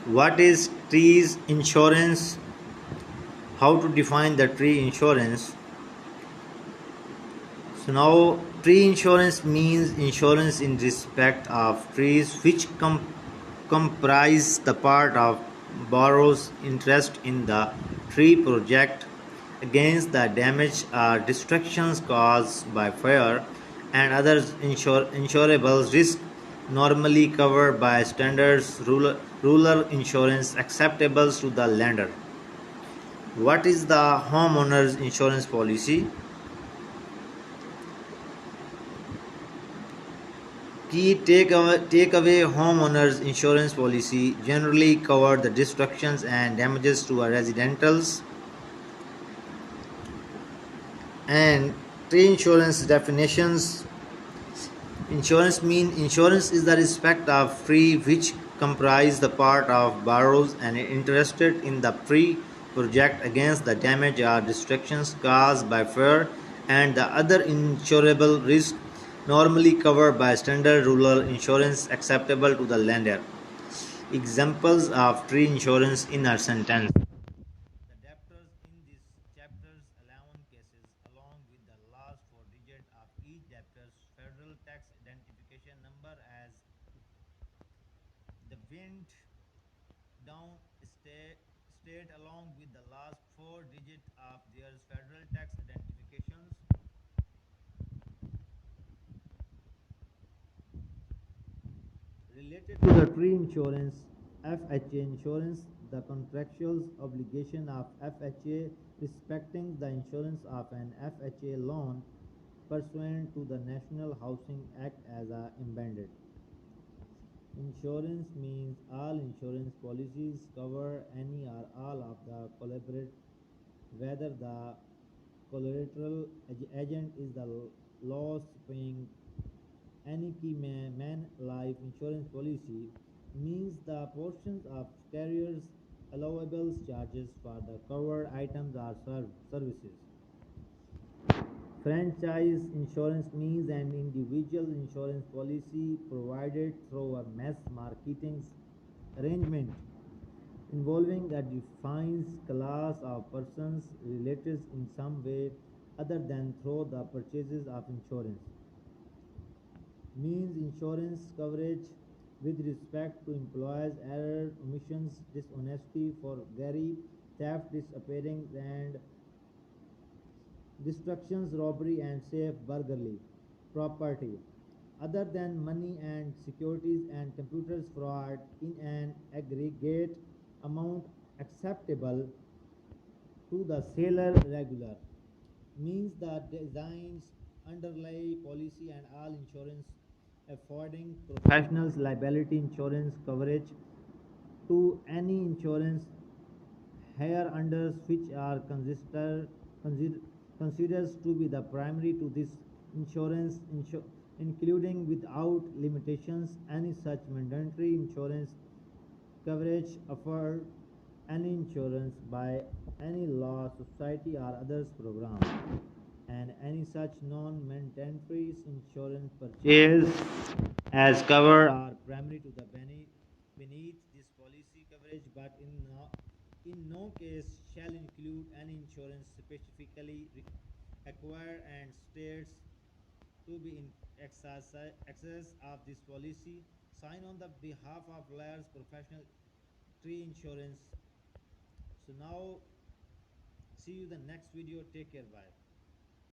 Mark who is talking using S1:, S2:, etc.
S1: What is trees insurance? How to define the tree insurance? So now tree insurance means insurance in respect of trees which comprise the part of borrower's interest in the tree project against the damage or destructions caused by fire and other insurable risks normally covered by standards rural insurance acceptable to the lender. What is the homeowners insurance policy? Key takeaway homeowners insurance policy generally cover the destructions and damages to a residentials and tree insurance definitions. Insurance is the respect of tree which comprise the part of borrowers and interested in the tree project against the damage or destructions caused by fire and the other insurable risk normally covered by standard rural insurance acceptable to the lender. Examples of tree insurance in a sentence. The debtors in these chapters allowance cases along with the last four digits of each debtor's federal tax identification number as the wind down state along with the last four digits of their federal tax identifications related to the tree insurance. FHA insurance, the contractual obligation of FHA respecting the insurance of an FHA loan pursuant to the National Housing Act as amended. Insurance means all insurance policies cover any or all of the collaborate whether the collateral agent is the loss paying. Any key man life insurance policy means the portions of carriers allowable charges for the covered items or services. Franchise insurance means an individual insurance policy provided through a mass marketing arrangement involving a defined class of persons related in some way other than through the purchases of insurance. Means insurance coverage with respect to employees' error, omissions, dishonesty, forgery, theft, disappearance, and destructions, robbery, and safe burglary, property, other than money and securities and computers fraud in an aggregate amount acceptable to the seller regular. Means the designs underlie policy and all insurance affording professionals liability insurance coverage to any insurance here under which are considered to be the primary to this insurance including without limitations any such mandatory insurance coverage offered any insurance by any law, society or others program and any such non-mandatory insurance purchase as cover are primary to the beneath this policy coverage but in no case shall include any insurance specifically acquired and states to be in excess of this policy sign on the behalf of lawyers professional tree insurance. So now see you the next video. Take care. Bye.